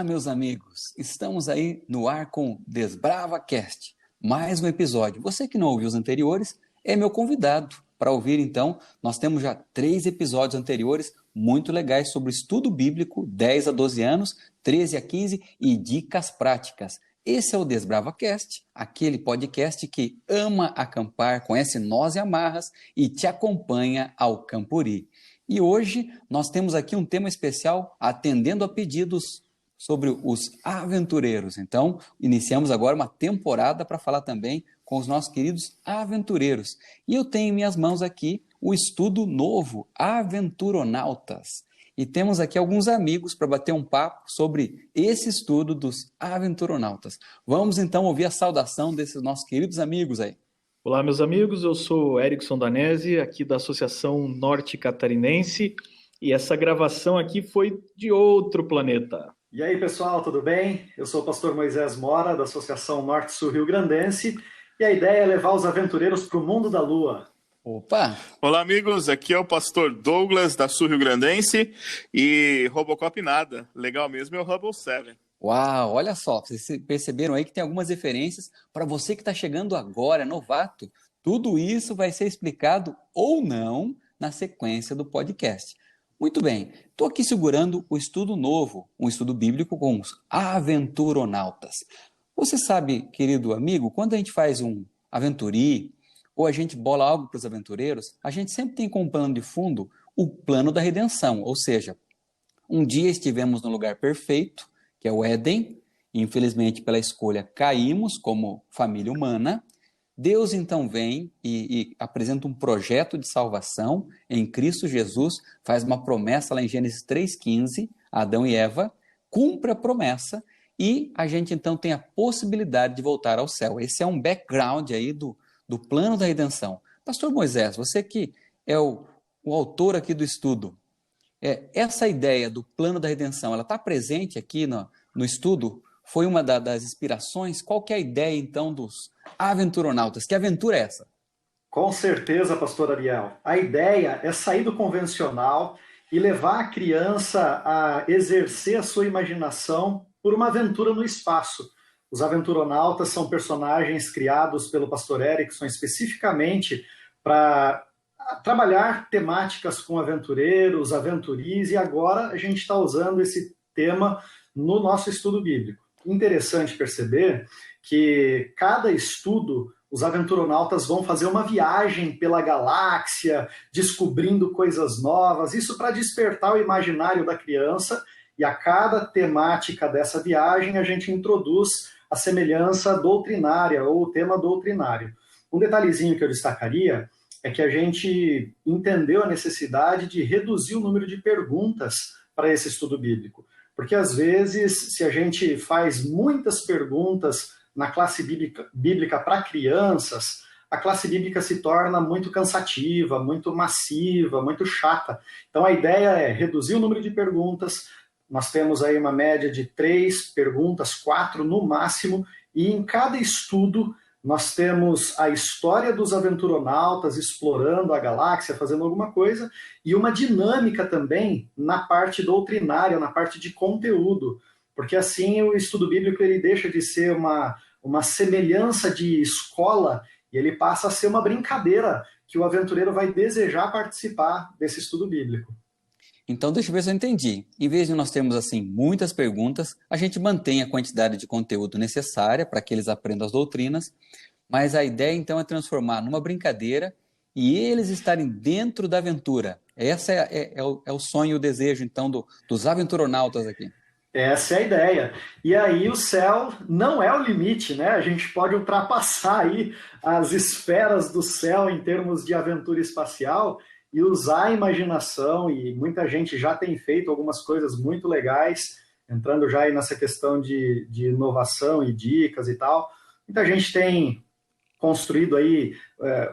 Olá, meus amigos! Estamos aí no ar com o DesbravaCast, mais um episódio. Você que não ouviu os anteriores é meu convidado para ouvir, então. Nós temos já 3 episódios anteriores muito legais sobre estudo bíblico, 10 a 12 anos, 13 a 15 e dicas práticas. Esse é o DesbravaCast, aquele podcast que ama acampar, conhece nós e amarras e te acompanha ao Campuri. E hoje nós temos aqui um tema especial atendendo a pedidos sobre os aventureiros. Então, iniciamos agora uma temporada para falar também com os nossos queridos aventureiros. E eu tenho em minhas mãos aqui o estudo novo, Aventuronautas. E temos aqui alguns amigos para bater um papo sobre esse estudo dos aventuronautas. Vamos então ouvir a saudação desses nossos queridos amigos aí. Olá, meus amigos, eu sou Erickson Danese, aqui da Associação Norte Catarinense, e essa gravação aqui foi de outro planeta. E aí, pessoal, tudo bem? Eu sou o pastor Moisés Mora, da Associação Norte-Sul Rio Grandense, e a ideia é levar os aventureiros para o mundo da Lua. Opa! Olá, amigos, aqui é o pastor Douglas, da Sul Rio Grandense, e Robocop nada, legal mesmo é o Hubble 7. Uau, olha só, vocês perceberam aí que tem algumas referências para você que está chegando agora, novato. Tudo isso vai ser explicado ou não na sequência do podcast. Muito bem, estou aqui segurando o estudo novo, um estudo bíblico com os aventuronautas. Você sabe, querido amigo, quando a gente faz um aventuri ou a gente bola algo para os aventureiros, a gente sempre tem como plano de fundo o plano da redenção, ou seja, um dia estivemos no lugar perfeito, que é o Éden, e infelizmente pela escolha caímos como família humana. Deus então vem e apresenta um projeto de salvação em Cristo Jesus, faz uma promessa lá em Gênesis 3,15, Adão e Eva, cumpre a promessa e a gente então tem a possibilidade de voltar ao céu. Esse é um background aí do plano da redenção. Pastor Moisés, você que é o autor aqui do estudo, essa ideia do plano da redenção, ela está presente aqui no estudo? Foi uma das inspirações? Qual que é a ideia, então, dos aventuronautas? Que aventura é essa? Com certeza, pastor Ariel. A ideia é sair do convencional e levar a criança a exercer a sua imaginação por uma aventura no espaço. Os aventuronautas são personagens criados pelo pastor Erickson especificamente para trabalhar temáticas com aventureiros, aventuris, e agora a gente está usando esse tema no nosso estudo bíblico. Interessante perceber que cada estudo, os aventuronautas vão fazer uma viagem pela galáxia, descobrindo coisas novas, isso para despertar o imaginário da criança, e a cada temática dessa viagem a gente introduz a semelhança doutrinária ou o tema doutrinário. Um detalhezinho que eu destacaria é que a gente entendeu a necessidade de reduzir o número de perguntas para esse estudo bíblico. Porque, às vezes, se a gente faz muitas perguntas na classe bíblica para crianças, a classe bíblica se torna muito cansativa, muito massiva, muito chata. Então, a ideia é reduzir o número de perguntas. Nós temos aí uma média de 3 perguntas, 4 no máximo, e em cada estudo nós temos a história dos aventuronautas explorando a galáxia, fazendo alguma coisa, e uma dinâmica também na parte doutrinária, na parte de conteúdo, porque assim o estudo bíblico ele deixa de ser uma semelhança de escola e ele passa a ser uma brincadeira que o aventureiro vai desejar participar desse estudo bíblico. Então, deixa eu ver se eu entendi. Em vez de nós termos, assim, muitas perguntas, a gente mantém a quantidade de conteúdo necessária para que eles aprendam as doutrinas, mas a ideia, então, é transformar numa brincadeira e eles estarem dentro da aventura. Esse é o sonho e o desejo, então, dos aventuronautas aqui. Essa é a ideia. E aí o céu não é o limite, né? A gente pode ultrapassar aí as esferas do céu em termos de aventura espacial e usar a imaginação, e muita gente já tem feito algumas coisas muito legais, entrando já aí nessa questão de inovação e dicas e tal. Muita gente tem construído aí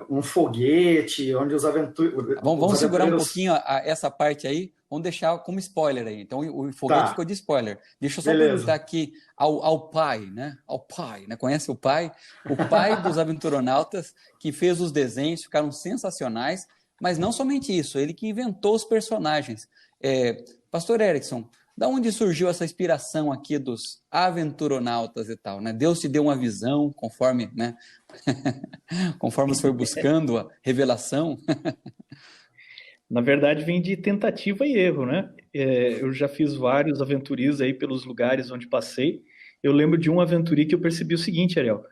um foguete, onde os aventureiros... Vamos segurar um pouquinho essa parte aí, vamos deixar como spoiler aí. Então o foguete ficou de spoiler. Deixa eu só perguntar aqui ao pai, né? Ao pai, né? Conhece o pai? O pai dos aventuronautas, que fez os desenhos, ficaram sensacionais. Mas não somente isso, ele que inventou os personagens. Pastor Erickson, Da onde surgiu essa inspiração aqui dos aventuronautas e tal, né? Deus te deu uma visão conforme, né? Conforme você foi buscando a revelação. Na verdade, vem de tentativa e erro, né? Eu já fiz vários aventuris aí pelos lugares onde passei. Eu lembro de um aventuri que eu percebi o seguinte, Ariel.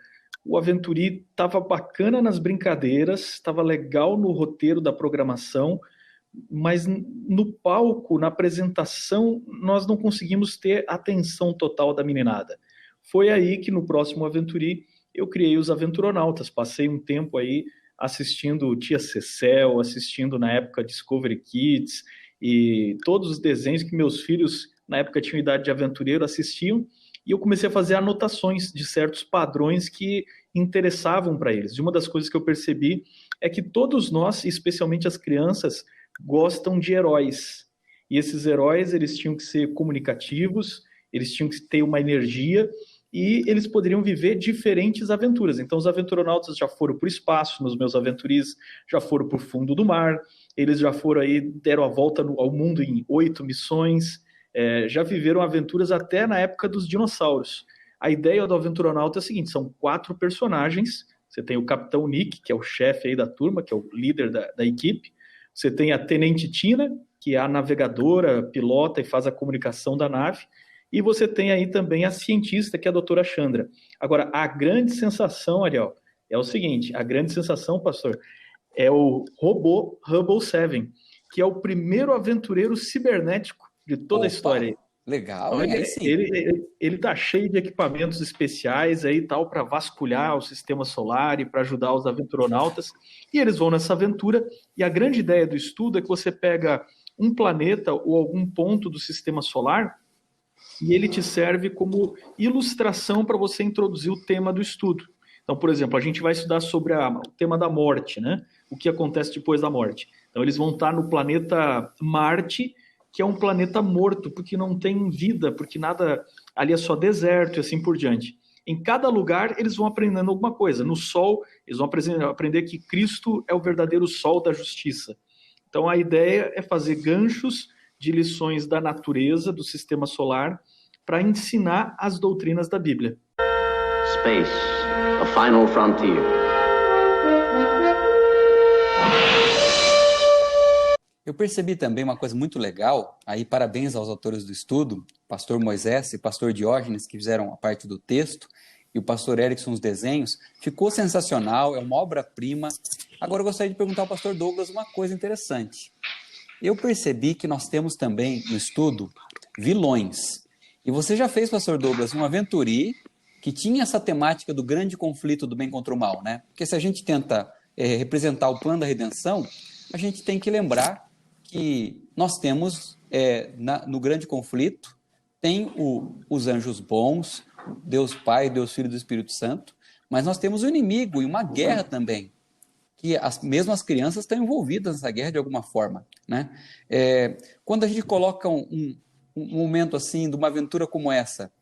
O aventuri estava bacana nas brincadeiras, estava legal no roteiro da programação, mas no palco, na apresentação, nós não conseguimos ter a atenção total da meninada. Foi aí que no próximo Aventuri eu criei os Aventuronautas. Passei um tempo aí assistindo Tia Cecel, assistindo na época Discovery Kids e todos os desenhos que meus filhos na época tinham idade de aventureiro assistiam, e eu comecei a fazer anotações de certos padrões que interessavam para eles. E uma das coisas que eu percebi é que todos nós, especialmente as crianças, gostam de heróis. E esses heróis, eles tinham que ser comunicativos, eles tinham que ter uma energia e eles poderiam viver diferentes aventuras. Então, os aventuronautas já foram para o espaço, nos meus aventuris, já foram para o fundo do mar, eles já foram aí, deram a volta ao mundo em 8 missões, já viveram aventuras até na época dos dinossauros. A ideia do Aventuronauta é a seguinte, são 4 personagens, você tem o Capitão Nick, que é o chefe aí da turma, que é o líder da equipe, você tem a Tenente Tina, que é a navegadora, pilota e faz a comunicação da nave, e você tem aí também a cientista, que é a doutora Chandra. Agora, a grande sensação, Ariel, é o seguinte, a grande sensação, pastor, é o robô Hubble 7, que é o primeiro aventureiro cibernético de toda a história. Legal, então, aí sim. Ele tá cheio de equipamentos especiais aí tal para vasculhar o sistema solar e para ajudar os aventuronautas. E eles vão nessa aventura. E a grande ideia do estudo é que você pega um planeta ou algum ponto do sistema solar e ele te serve como ilustração para você introduzir o tema do estudo. Então, por exemplo, a gente vai estudar sobre o tema da morte, né? O que acontece depois da morte. Então, eles vão estar no planeta Marte, que é um planeta morto, porque não tem vida, porque nada ali é só deserto e assim por diante. Em cada lugar, eles vão aprendendo alguma coisa. No Sol, eles vão aprender que Cristo é o verdadeiro Sol da justiça. Então, a ideia é fazer ganchos de lições da natureza, do sistema solar, para ensinar as doutrinas da Bíblia. Space, a final frontier. Eu percebi também uma coisa muito legal, aí parabéns aos autores do estudo, pastor Moisés e pastor Diógenes, que fizeram a parte do texto, e o pastor Erickson os desenhos. Ficou sensacional, é uma obra-prima. Agora eu gostaria de perguntar ao pastor Douglas uma coisa interessante. Eu percebi que nós temos também no estudo vilões. E você já fez, pastor Douglas, um aventuri que tinha essa temática do grande conflito do bem contra o mal, né? Porque se a gente tenta representar o plano da redenção, a gente tem que lembrar que nós temos, no grande conflito, tem os anjos bons, Deus Pai, Deus Filho e do Espírito Santo, mas nós temos um inimigo e uma guerra também, que mesmo as crianças estão envolvidas nessa guerra de alguma forma, né? Quando a gente coloca um momento assim, de uma aventura como essa,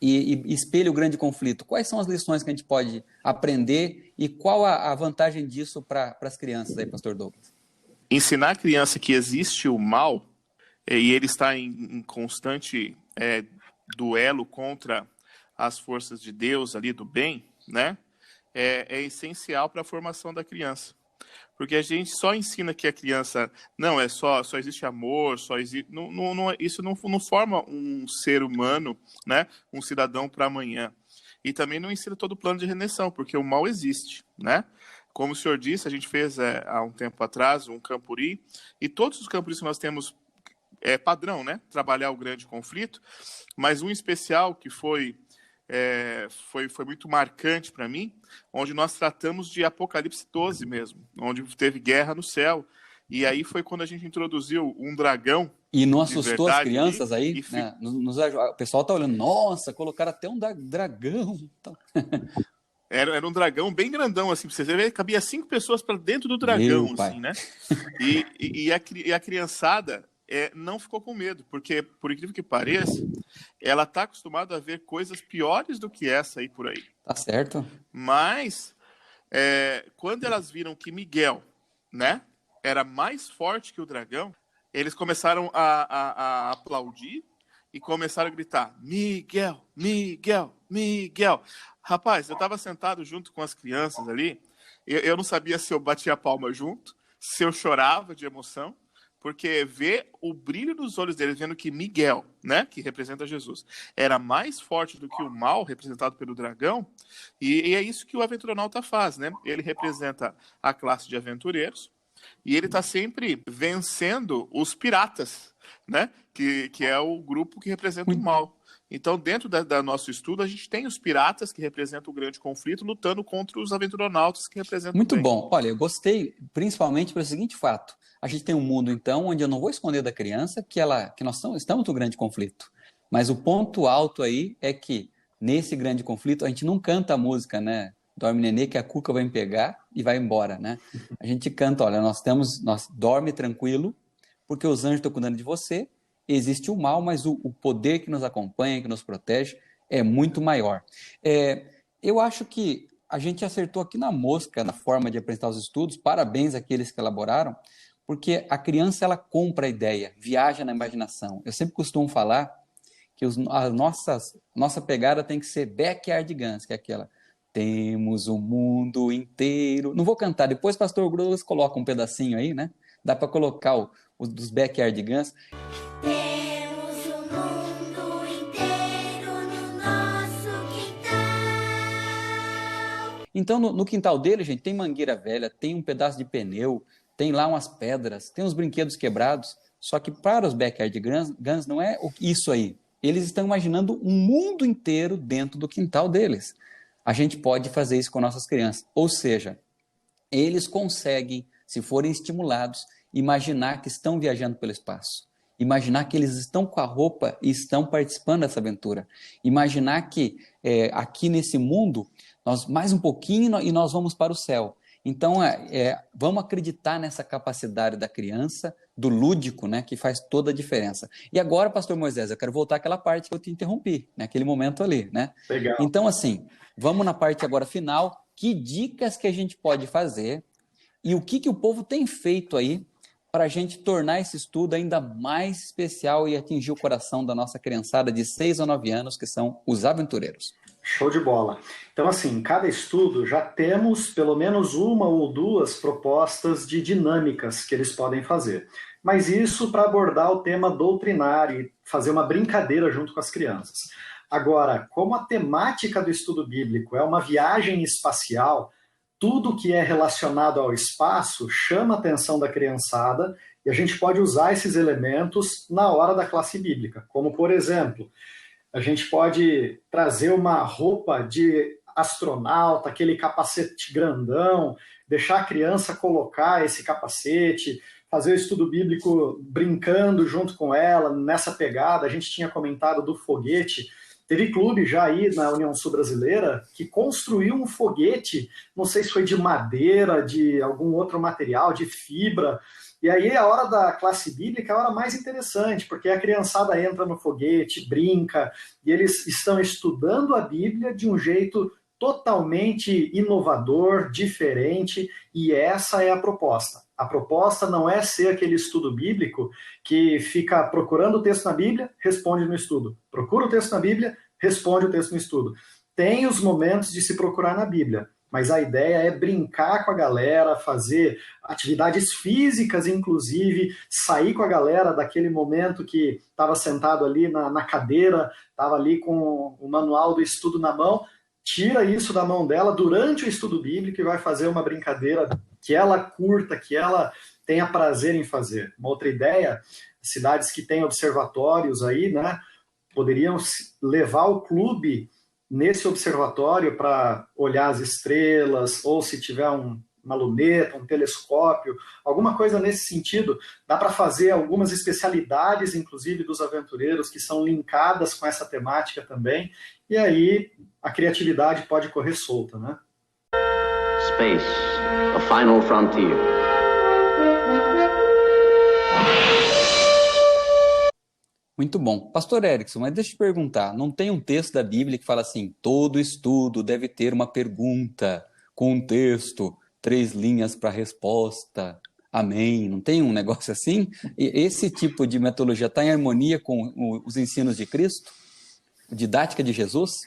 e espelha o grande conflito, quais são as lições que a gente pode aprender e qual a vantagem disso para as crianças aí, pastor Douglas? Ensinar a criança que existe o mal e ele está em constante duelo contra as forças de Deus ali do bem, né? É essencial para a formação da criança. Porque a gente só ensina que a criança não é só existe amor, só existe isso não forma um ser humano, né? Um cidadão para amanhã. E também não ensina todo o plano de redenção, porque o mal existe, né? Como o senhor disse, a gente fez há um tempo atrás um campuri, e todos os campuris que nós temos padrão, né? Trabalhar o grande conflito, mas um especial que foi muito marcante para mim, onde nós tratamos de Apocalipse 12 mesmo, onde teve guerra no céu, e aí foi quando a gente introduziu um dragão. E não assustou as crianças aí? Né? O pessoal tá olhando, nossa, colocaram até um dragão. Era um dragão bem grandão, assim, pra você ver, cabia 5 pessoas para dentro do dragão, assim, né? E a criançada não ficou com medo, porque, por incrível que pareça, ela tá acostumada a ver coisas piores do que essa aí por aí. Tá certo. Mas, quando elas viram que Miguel, né, era mais forte que o dragão, eles começaram a aplaudir, e começaram a gritar: Miguel, Miguel, Miguel. Rapaz, eu estava sentado junto com as crianças ali, eu não sabia se eu batia a palma junto, se eu chorava de emoção, porque ver o brilho nos olhos deles, vendo que Miguel, né, que representa Jesus, era mais forte do que o mal, representado pelo dragão, e é isso que o aventuronauta faz, né? Ele representa a classe de aventureiros, e ele está sempre vencendo os piratas, né, que é o grupo que representa o mal. Então, dentro da nosso estudo, a gente tem os piratas, que representam o grande conflito, lutando contra os aventuronautas, que representam Muito o bem. bom. Olha, eu gostei principalmente pelo seguinte fato. A gente tem um mundo, então, onde eu não vou esconder da criança que nós estamos no grande conflito. Mas o ponto alto aí é que, nesse grande conflito, a gente não canta a música, né? Dorme, nenê, que a cuca vai me pegar e vai embora, né? A gente canta, olha, nós dorme tranquilo, porque os anjos estão cuidando de você. Existe o mal, mas o poder que nos acompanha, que nos protege, é muito maior. Eu acho que a gente acertou aqui na mosca, na forma de apresentar os estudos. Parabéns àqueles que elaboraram, porque a criança, ela compra a ideia, viaja na imaginação. Eu sempre costumo falar que a nossa pegada tem que ser Backyard Guns, que é aquela: temos o mundo inteiro. Não vou cantar, depois pastor Gross coloca um pedacinho aí, né? Dá para colocar os dos Backyard Guns. Temos o mundo inteiro no nosso quintal. Então, no quintal dele, gente, tem mangueira velha, tem um pedaço de pneu, tem lá umas pedras, tem uns brinquedos quebrados. Só que para os Backyard Guns não é isso aí. Eles estão imaginando um mundo inteiro dentro do quintal deles. A gente pode fazer isso com nossas crianças. Ou seja, eles conseguem, se forem estimulados, imaginar que estão viajando pelo espaço. Imaginar que eles estão com a roupa e estão participando dessa aventura. Imaginar que aqui nesse mundo, nós mais um pouquinho e nós vamos para o céu. Então, vamos acreditar nessa capacidade da criança, do lúdico, né, que faz toda a diferença. E agora, pastor Moisés, eu quero voltar àquela parte que eu te interrompi, naquele momento ali, né? Legal. Então, assim, vamos na parte agora final. Que dicas que a gente pode fazer e o que o povo tem feito aí para a gente tornar esse estudo ainda mais especial e atingir o coração da nossa criançada de 6 a 9 anos, que são os aventureiros. Show de bola. Então, assim, em cada estudo já temos pelo menos uma ou duas propostas de dinâmicas que eles podem fazer. Mas isso para abordar o tema doutrinário e fazer uma brincadeira junto com as crianças. Agora, como a temática do estudo bíblico é uma viagem espacial, tudo que é relacionado ao espaço chama a atenção da criançada e a gente pode usar esses elementos na hora da classe bíblica. Como, por exemplo, a gente pode trazer uma roupa de astronauta, aquele capacete grandão, deixar a criança colocar esse capacete, fazer o estudo bíblico brincando junto com ela, nessa pegada. A gente tinha comentado do foguete. Teve clube já aí na União Sul Brasileira que construiu um foguete, não sei se foi de madeira, de algum outro material, de fibra. E aí a hora da classe bíblica é a hora mais interessante, porque a criançada entra no foguete, brinca, e eles estão estudando a Bíblia de um jeito totalmente inovador, diferente, e essa é a proposta. A proposta não é ser aquele estudo bíblico que fica procurando o texto na Bíblia, responde no estudo. Procura o texto na Bíblia, responde o texto no estudo. Tem os momentos de se procurar na Bíblia, mas a ideia é brincar com a galera, fazer atividades físicas, inclusive, sair com a galera daquele momento que estava sentado ali na cadeira, estava ali com o manual do estudo na mão, tira isso da mão dela durante o estudo bíblico e vai fazer uma brincadeira que ela curta, que ela tenha prazer em fazer. Uma outra ideia, cidades que têm observatórios aí, né, poderiam levar o clube nesse observatório para olhar as estrelas, ou se tiver uma luneta, um telescópio, alguma coisa nesse sentido. Dá para fazer algumas especialidades, inclusive, dos aventureiros, que são linkadas com essa temática também, e aí a criatividade pode correr solta, né? Space, a final frontier. Muito bom. Pastor Erickson, mas deixa eu te perguntar, não tem um texto da Bíblia que fala assim, todo estudo deve ter uma pergunta, com um texto, 3 linhas para a resposta. Amém. Não tem um negócio assim? E esse tipo de metodologia está em harmonia com os ensinos de Cristo? Didática de Jesus?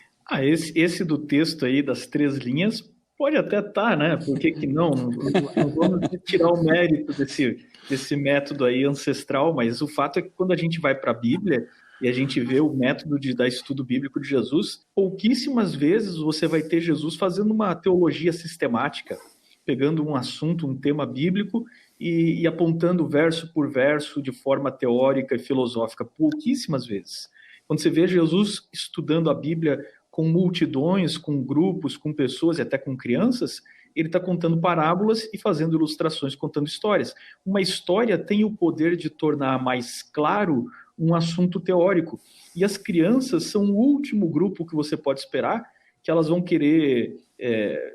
Esse do texto aí, das 3 linhas, pode até estar, né? Por que não? Não vamos tirar o mérito desse método aí ancestral, mas o fato é que quando a gente vai para a Bíblia e a gente vê o método de dar estudo bíblico de Jesus, pouquíssimas vezes você vai ter Jesus fazendo uma teologia sistemática, pegando um assunto, um tema bíblico e apontando verso por verso de forma teórica e filosófica, pouquíssimas vezes. Quando você vê Jesus estudando a Bíblia com multidões, com grupos, com pessoas e até com crianças, ele está contando parábolas e fazendo ilustrações, contando histórias. Uma história tem o poder de tornar mais claro um assunto teórico. E as crianças são o último grupo que você pode esperar que elas vão querer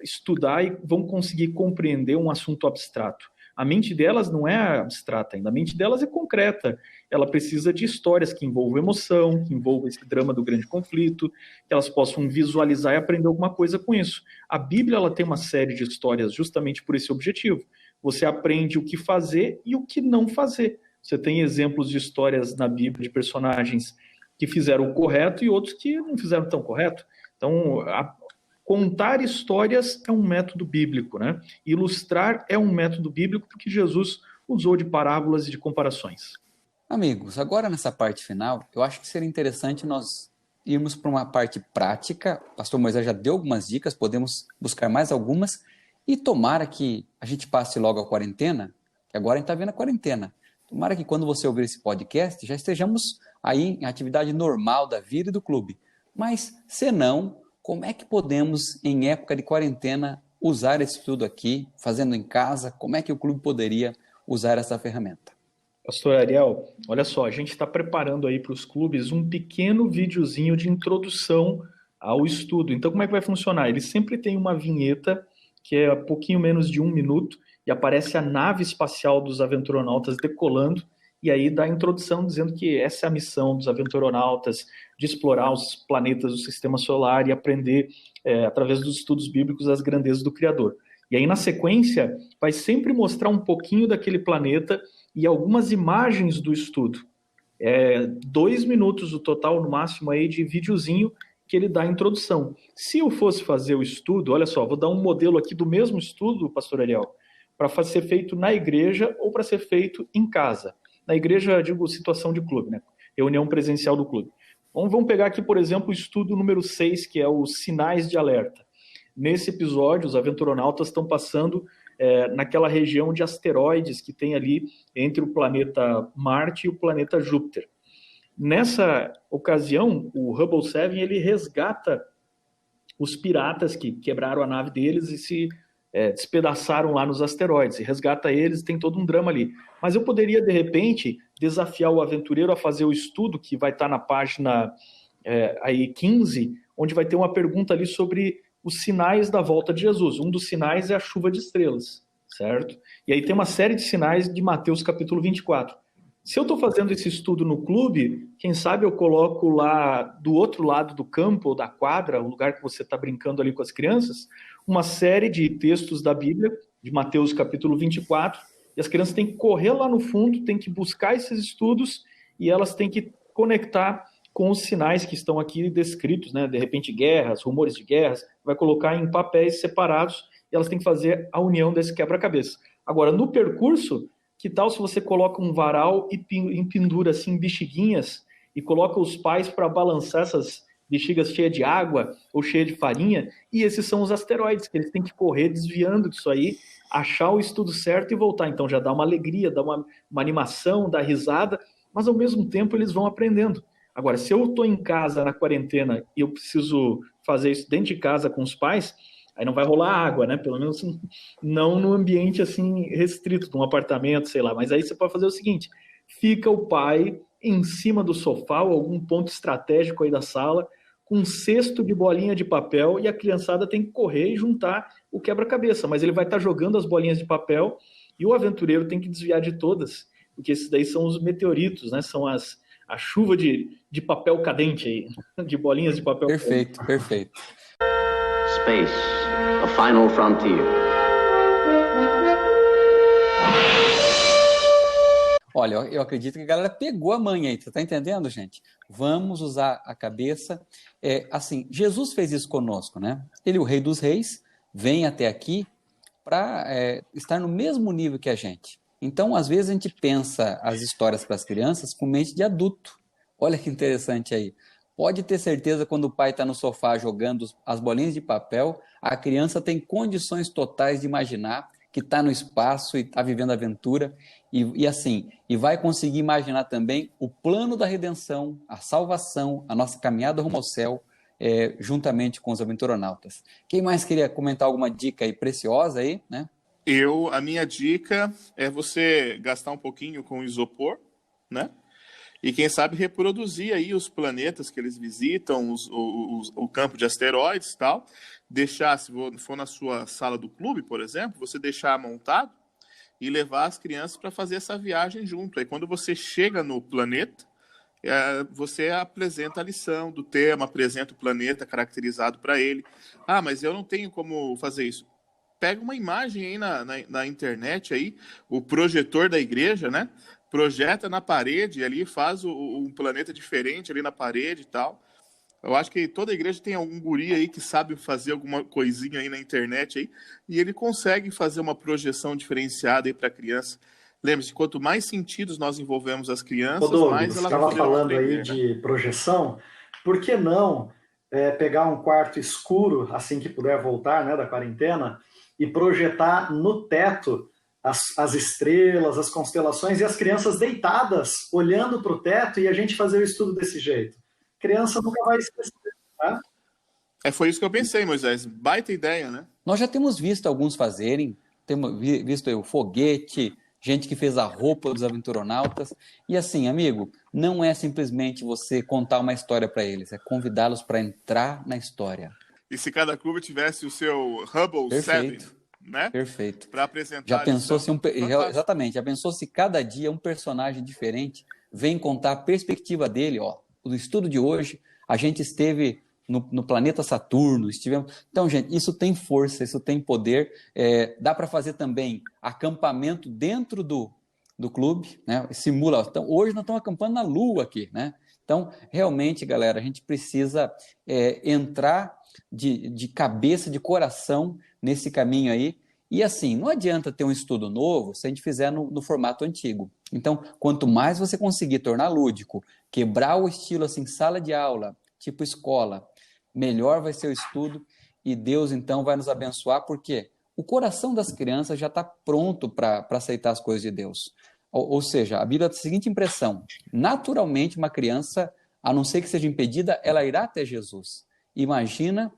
estudar e vão conseguir compreender um assunto abstrato. A mente delas não é abstrata ainda, a mente delas é concreta. Ela precisa de histórias que envolvam emoção, que envolvam esse drama do grande conflito, que elas possam visualizar e aprender alguma coisa com isso. A Bíblia ela tem uma série de histórias justamente por esse objetivo. Você aprende o que fazer e o que não fazer. Você tem exemplos de histórias na Bíblia de personagens que fizeram o correto e outros que não fizeram tão correto. Então, contar histórias é um método bíblico, né? Ilustrar é um método bíblico porque Jesus usou de parábolas e de comparações. Amigos, agora nessa parte final, eu acho que seria interessante nós irmos para uma parte prática. O pastor Moisés já deu algumas dicas, podemos buscar mais algumas, e tomara que a gente passe logo a quarentena, que agora a gente está vendo a quarentena. Tomara que quando você ouvir esse podcast, já estejamos aí em atividade normal da vida e do clube. Mas, se não, como é que podemos, em época de quarentena, usar esse estudo aqui, fazendo em casa? Como é que o clube poderia usar essa ferramenta? Pastor Ariel, olha só, a gente está preparando aí para os clubes um pequeno videozinho de introdução ao estudo. Então, como é que vai funcionar? Ele sempre tem uma vinheta que é um pouquinho menos de 1 minuto e aparece a nave espacial dos aventuronautas decolando e aí dá a introdução dizendo que essa é a missão dos aventuronautas, de explorar os planetas do sistema solar e aprender, através dos estudos bíblicos, as grandezas do Criador. E aí, na sequência, vai sempre mostrar um pouquinho daquele planeta e algumas imagens do estudo. 2 minutos o total, no máximo, aí, de videozinho que ele dá a introdução. Se eu fosse fazer o estudo, olha só, vou dar um modelo aqui do mesmo estudo, pastor Ariel, para ser feito na igreja ou para ser feito em casa. Na igreja, digo, situação de clube, né? Reunião presencial do clube. Vamos pegar aqui, por exemplo, o estudo número 6, que é os sinais de alerta. Nesse episódio, os aventuronautas estão passando naquela região de asteroides que tem ali entre o planeta Marte e o planeta Júpiter. Nessa ocasião, o Hubble 7 ele resgata os piratas que quebraram a nave deles e se despedaçaram lá nos asteroides. E resgata eles, tem todo um drama ali. Mas eu poderia, de repente, desafiar o aventureiro a fazer o estudo, que vai estar na página aí 15, onde vai ter uma pergunta ali sobre os sinais da volta de Jesus. Um dos sinais é a chuva de estrelas, certo? E aí tem uma série de sinais de Mateus capítulo 24. Se eu estou fazendo esse estudo no clube, quem sabe eu coloco lá do outro lado do campo ou da quadra, o lugar que você está brincando ali com as crianças, uma série de textos da Bíblia, de Mateus capítulo 24, e as crianças têm que correr lá no fundo, têm que buscar esses estudos e elas têm que conectar com os sinais que estão aqui descritos, né? De repente guerras, rumores de guerras, vai colocar em papéis separados e elas têm que fazer a união desse quebra-cabeça. Agora, no percurso, que tal se você coloca um varal e pendura assim bexiguinhas e coloca os pais para balançar essas bexigas cheias de água ou cheias de farinha? E esses são os asteroides, que eles têm que correr desviando disso aí, achar o estudo certo e voltar. Então já dá uma alegria, dá uma animação, dá risada, mas ao mesmo tempo eles vão aprendendo. Agora, se eu estou em casa na quarentena e eu preciso fazer isso dentro de casa com os pais, aí não vai rolar água, né? Pelo menos não no ambiente assim restrito, de um apartamento, sei lá. Mas aí você pode fazer o seguinte, fica o pai em cima do sofá ou algum ponto estratégico aí da sala, com um cesto de bolinha de papel e a criançada tem que correr e juntar o quebra-cabeça. Mas ele vai estar jogando as bolinhas de papel e o aventureiro tem que desviar de todas, porque esses daí são os meteoritos, né? São a chuva de papel cadente aí, de bolinhas de papel Perfeito, cadente. perfeito. Space, a final frontier. Olha, eu acredito que a galera pegou a manha aí, você está entendendo, gente? Vamos usar a cabeça. Assim, Jesus fez isso conosco, né? Ele, o Rei dos Reis, vem até aqui para estar no mesmo nível que a gente. Então, às vezes, a gente pensa as histórias para as crianças com mente de adulto. Olha que interessante aí. Pode ter certeza, quando o pai está no sofá jogando as bolinhas de papel, a criança tem condições totais de imaginar que está no espaço e está vivendo a aventura, e vai conseguir imaginar também o plano da redenção, a salvação, a nossa caminhada rumo ao céu, juntamente com os aventuronautas. Quem mais queria comentar alguma dica aí preciosa aí, né? A minha dica é você gastar um pouquinho com isopor, né? E quem sabe reproduzir aí os planetas que eles visitam, o campo de asteroides e tal. Deixar, se for na sua sala do clube, por exemplo, você deixar montado e levar as crianças para fazer essa viagem junto. Aí quando você chega no planeta, você apresenta a lição do tema, apresenta o planeta caracterizado para ele. Ah, mas eu não tenho como fazer isso. Pega uma imagem aí na internet, aí, o projetor da igreja, né? Projeta na parede ali, faz um planeta diferente ali na parede e tal. Eu acho que toda igreja tem algum guri aí que sabe fazer alguma coisinha aí na internet aí, e ele consegue fazer uma projeção diferenciada aí para a criança. Lembre-se, quanto mais sentidos nós envolvemos as crianças, mais elas estava falando aprender, aí de projeção, por que não pegar um quarto escuro, assim que puder voltar, né, da quarentena, e projetar no teto as estrelas, as constelações, e as crianças deitadas, olhando para o teto, e a gente fazer o estudo desse jeito? Criança nunca vai esquecer, tá? Foi isso que eu pensei, Moisés. Baita ideia, né? Nós já temos visto alguns fazerem, temos visto aí o foguete, gente que fez a roupa dos aventuronautas. E assim, amigo, não é simplesmente você contar uma história para eles, é convidá-los para entrar na história. E se cada clube tivesse o seu Hubble Perfeito. 7, né? Perfeito. Para apresentar. Já pensou se Fantástico. exatamente, já pensou se cada dia um personagem diferente vem contar a perspectiva dele, ó. No estudo de hoje, a gente esteve no planeta Saturno, estivemos. Então, gente, isso tem força, isso tem poder. Dá para fazer também acampamento dentro do clube, né? Simula. Então, hoje nós estamos acampando na Lua aqui, né? Então, realmente, galera, a gente precisa entrar de cabeça, de coração nesse caminho aí. E assim, não adianta ter um estudo novo se a gente fizer no formato antigo. Então, quanto mais você conseguir tornar lúdico, quebrar o estilo assim, sala de aula, tipo escola, melhor vai ser o estudo, e Deus então vai nos abençoar, porque o coração das crianças já está pronto para aceitar as coisas de Deus. Ou seja, a Bíblia tem a seguinte impressão: naturalmente uma criança, a não ser que seja impedida, ela irá até Jesus. Imagina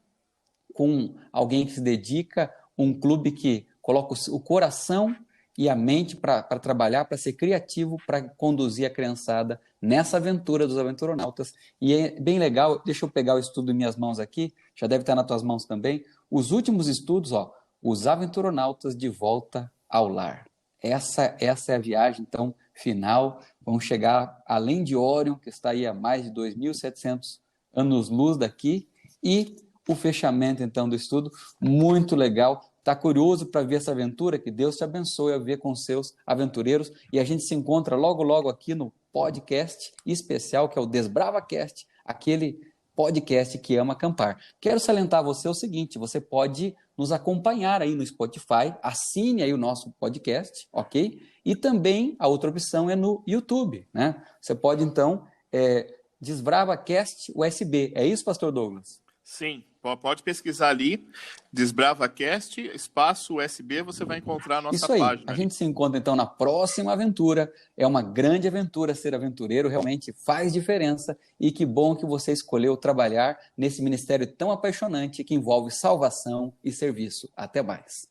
com alguém que se dedica, um clube que coloca o coração e a mente para trabalhar, para ser criativo, para conduzir a criançada nessa aventura dos aventuronautas. E é bem legal, deixa eu pegar o estudo em minhas mãos aqui, já deve estar nas tuas mãos também. Os últimos estudos, ó, os aventuronautas de volta ao lar. Essa é a viagem, então, final. Vamos chegar além de Órion, que está aí a mais de 2.700 anos-luz daqui, e o fechamento, então, do estudo, muito legal. Está curioso para ver essa aventura? Que Deus te abençoe a ver com seus aventureiros. E a gente se encontra logo, logo aqui no podcast especial, que é o DesbravaCast, aquele podcast que ama acampar. Quero salientar a você o seguinte: você pode nos acompanhar aí no Spotify, assine aí o nosso podcast, ok? E também a outra opção é no YouTube, né? Você pode, então, DesbravaCast USB. É isso, Pastor Douglas? Sim, pode pesquisar ali, DesbravaCast, espaço USB, você vai encontrar a nossa Isso aí. página. A gente se encontra então na próxima aventura. É uma grande aventura ser aventureiro, realmente faz diferença, e que bom que você escolheu trabalhar nesse ministério tão apaixonante que envolve salvação e serviço. Até mais.